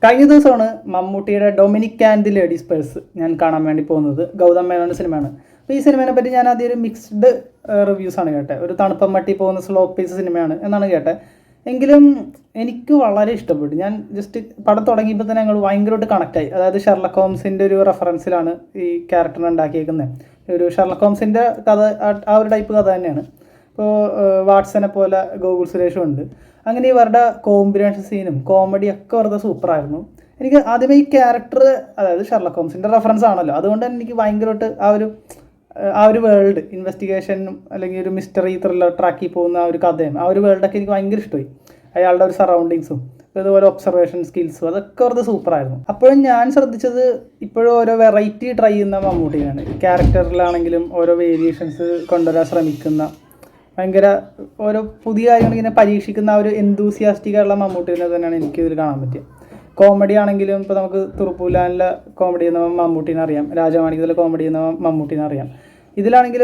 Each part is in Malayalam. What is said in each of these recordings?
കഴിഞ്ഞ ദിവസമാണ് മമ്മൂട്ടിയുടെ Dominic and the ladies purse ഞാൻ കാണാൻ വേണ്ടി പോകുന്നത്. ഗൗതം മേനോൻ്റെ സിനിമയാണ്. അപ്പോൾ ഈ സിനിമയെ പറ്റി ഞാൻ ആദ്യം ഒരു മിക്സ്ഡ് റിവ്യൂസാണ് കേട്ടത്. ഒരു തണുപ്പം മട്ടി പോകുന്ന സ്ലോ പേസ് സിനിമയാണ് എന്നാണ് കേട്ടത്. എങ്കിലും എനിക്ക് വളരെ ഇഷ്ടപ്പെട്ടു. ഞാൻ ജസ്റ്റ് പടം തുടങ്ങിയപ്പോൾ തന്നെ ഞങ്ങൾ ഭയങ്കരമായിട്ട് കണക്റ്റായി. അതായത് ഷെർലക് ഹോംസിൻ്റെ ഒരു റെഫറൻസിലാണ് ഈ ക്യാരക്ടറിനെ ഉണ്ടാക്കിയേക്കുന്നത്. ഒരു ഷെർലക് ഹോംസിൻ്റെ കഥ, ആ ഒരു ടൈപ്പ് കഥ തന്നെയാണ്. ഇപ്പോൾ വാട്സനെ പോലെ ഗോകുൽ സുരേഷും ഉണ്ട്. അങ്ങനെ ഇവരുടെ കോമ്പിനേഷൻ സീനും കോമഡിയൊക്കെ വെറുതെ സൂപ്പറായിരുന്നു. എനിക്ക് ആദ്യമേ ഈ ക്യാരക്ടർ, അതായത് ഷെർലക് ഹോംസിൻ്റെ റെഫറൻസ് ആണല്ലോ, അതുകൊണ്ട് തന്നെ എനിക്ക് ഭയങ്കരമായിട്ട് ആ ഒരു വേൾഡ്, ഇൻവെസ്റ്റിഗേഷനും അല്ലെങ്കിൽ ഒരു മിസ്റ്ററി ത്രില്ലർ ട്രാക്കിൽ പോകുന്ന ആ ഒരു കഥയും ആ ഒരു വേൾഡൊക്കെ എനിക്ക് ഭയങ്കര ഇഷ്ടമായി. അയാളുടെ ഒരു സറൗണ്ടിങ്സും അതുപോലെ ഒബ്സർവേഷൻ സ്കിൽസും അതൊക്കെ വെറുതെ സൂപ്പറായിരുന്നു. അപ്പോഴും ഞാൻ ശ്രദ്ധിച്ചത് ഇപ്പോഴും ഓരോ വെറൈറ്റി ട്രൈ ചെയ്യുന്ന മമ്മൂട്ടിയാണ്. ക്യാരക്ടറിലാണെങ്കിലും ഓരോ വേരിയേഷൻസ് കൊണ്ടുവരാൻ ശ്രമിക്കുന്ന, ഭയങ്കര ഓരോ പുതിയ കാര്യങ്ങൾ ഇങ്ങനെ പരീക്ഷിക്കുന്ന ആ ഒരു എന്തൂസിയാസ്റ്റിക്കായുള്ള മമ്മൂട്ടിനെ തന്നെയാണ് എനിക്കിതിൽ കാണാൻ പറ്റിയത്. കോമഡി ആണെങ്കിലും ഇപ്പോൾ നമുക്ക് തുറുപ്പുലാനിലെ കോമഡി ചെയ്യുന്ന മമ്മൂട്ടീനെ അറിയാം, രാജമാണിക്യത്തിലെ കോമഡി ചെയ്യുന്ന മമ്മൂട്ടീനെ അറിയാം. ഇതിലാണെങ്കിൽ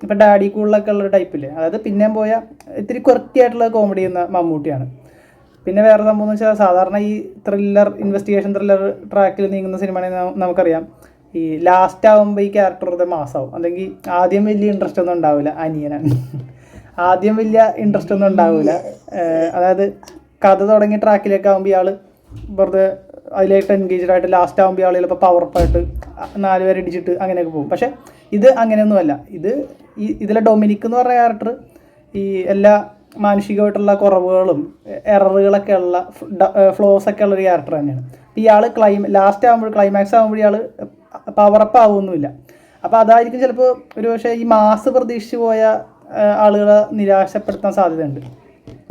ഇപ്പോൾ ഡാഡി കൂളിലൊക്കെ ഉള്ളൊരു ടൈപ്പില്ലേ, അതായത് പിന്നെയും പോയ ഇത്തിരി ക്വർക്ക് ആയിട്ടുള്ള കോമഡി ചെയ്യുന്ന മമ്മൂട്ടിയാണ്. പിന്നെ വേറെ സംഭവം എന്ന് വെച്ചാൽ, സാധാരണ ഈ ഇൻവെസ്റ്റിഗേഷൻ ത്രില്ലർ ട്രാക്കിൽ നീങ്ങുന്ന സിനിമയാണെങ്കിൽ നമുക്കറിയാം, ഈ ലാസ്റ്റ് ആകുമ്പോൾ ഈ ക്യാരക്ടർ വെറുതെ മാസമാവും. അല്ലെങ്കിൽ ആദ്യം വലിയ ഇൻട്രസ്റ്റ് ഒന്നും ഉണ്ടാവില്ല. അനിയനാണ് ആദ്യം വലിയ ഇൻട്രസ്റ്റ് ഒന്നും ഉണ്ടാവില്ല. അതായത് കഥ തുടങ്ങിയ ട്രാക്കിലേക്ക് ആകുമ്പോൾ ഇയാൾ വെറുതെ അതിലേക്ക് എൻഗേജ്ഡ് ആയിട്ട് ലാസ്റ്റ് ആകുമ്പോൾ ഇയാൾ ചിലപ്പോൾ പവർപ്പായിട്ട് 4 പേരെ ഇടിച്ചിട്ട് അങ്ങനെയൊക്കെ പോകും. പക്ഷേ ഇത് അങ്ങനെയൊന്നുമല്ല. ഇതിലെ ഡൊമിനിക് എന്ന് പറഞ്ഞ ക്യാരക്ടർ ഈ എല്ലാ മാനുഷികമായിട്ടുള്ള കുറവുകളും എററുകളൊക്കെ ഉള്ള ഫ്ലോസൊക്കെ ഉള്ളൊരു ക്യാരക്ടർ തന്നെയാണ്. അപ്പോൾ ഇയാൾ ലാസ്റ്റ് ആകുമ്പോൾ ക്ലൈമാക്സ് ആകുമ്പോൾ ഇയാൾ പവറപ്പ് ആവുമൊന്നുമില്ല. അപ്പോൾ അതായിരിക്കും ചിലപ്പോൾ ഒരു പക്ഷേ ഈ മാസ് പ്രതീക്ഷിച്ച് പോയ ആളുകളെ നിരാശപ്പെടുത്താൻ സാധ്യതയുണ്ട്.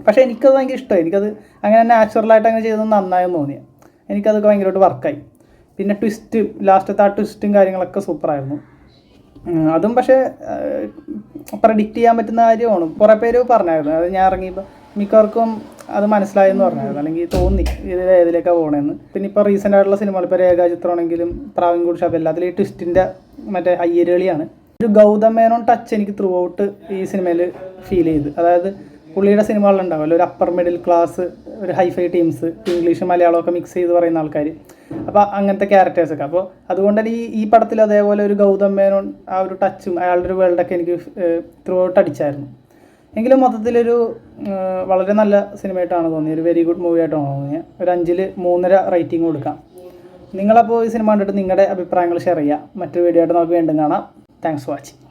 പക്ഷേ എനിക്കത് ഭയങ്കര ഇഷ്ടമായി. എനിക്കത് അങ്ങനെ നാച്ചുറലായിട്ട് അങ്ങനെ ചെയ്തത് നന്നായെന്ന് തോന്നി. എനിക്കതൊക്കെ ഭയങ്കരമായിട്ട് വർക്കായി. പിന്നെ ലാസ്റ്റത്തെ ആ ട്വിസ്റ്റും കാര്യങ്ങളൊക്കെ സൂപ്പറായിരുന്നു. അതും പക്ഷേ പ്രഡിക്റ്റ് ചെയ്യാൻ പറ്റുന്ന കാര്യമാണ്. കുറേ പേര് പറഞ്ഞായിരുന്നു, അത് ഞാൻ ഇറങ്ങിയപ്പോൾ മിക്കവർക്കും അത് മനസ്സിലായെന്ന് പറഞ്ഞായിരുന്നു, അല്ലെങ്കിൽ തോന്നി ഏതിലേക്കാണ് പോകണമെന്ന്. പിന്നെ ഇപ്പോൾ റീസെൻ്റ് ആയിട്ടുള്ള സിനിമകൾ, ഇപ്പോൾ രേഖാചിത്രമാണെങ്കിലും പ്രാവിൻകൂട് ഷാപ്പ്, എല്ലാത്തിലും ഈ ട്വിസ്റ്റിൻ്റെ മറ്റേ അയ്യരളിയാണ്. ഒരു ഗൗതം മേനോൻ ടച്ച് എനിക്ക് ത്രൂ ഔട്ട് ഈ സിനിമയിൽ ഫീൽ ചെയ്ത്. അതായത് പുള്ളിയുടെ സിനിമകളുണ്ടാവുമല്ലോ, ഒരു അപ്പർ മിഡിൽ ക്ലാസ്, ഒരു ഹൈഫൈ ടീംസ്, ഇംഗ്ലീഷും മലയാളമൊക്കെ മിക്സ് ചെയ്ത് പറയുന്ന ആൾക്കാർ, അപ്പോൾ അങ്ങനത്തെ ക്യാരക്ടേഴ്സൊക്കെ. അപ്പോൾ അതുകൊണ്ട് തന്നെ ഈ പടത്തിൽ അതേപോലെ ഒരു ഗൗതം മേനോൻ ആ ഒരു ടച്ചും അയാളുടെ ഒരു വേൾഡൊക്കെ എനിക്ക് ത്രൂ ഔട്ട് അടിച്ചായിരുന്നു. എങ്കിലും മൊത്തത്തിലൊരു വളരെ നല്ല സിനിമയായിട്ടാണ് തോന്നിയത്. ഒരു വെരി ഗുഡ് മൂവി ആയിട്ടാണ് തോന്നിയത്. ഒരു 5-ൽ 3.5 റേറ്റിംഗ് കൊടുക്കാം. നിങ്ങളപ്പോൾ ഈ സിനിമ കണ്ടിട്ട് നിങ്ങളുടെ അഭിപ്രായങ്ങൾ ഷെയർ ചെയ്യുക. മറ്റൊരു വീഡിയോ ആയിട്ട് നമുക്ക് വീണ്ടും കാണാം. Thanks for watching.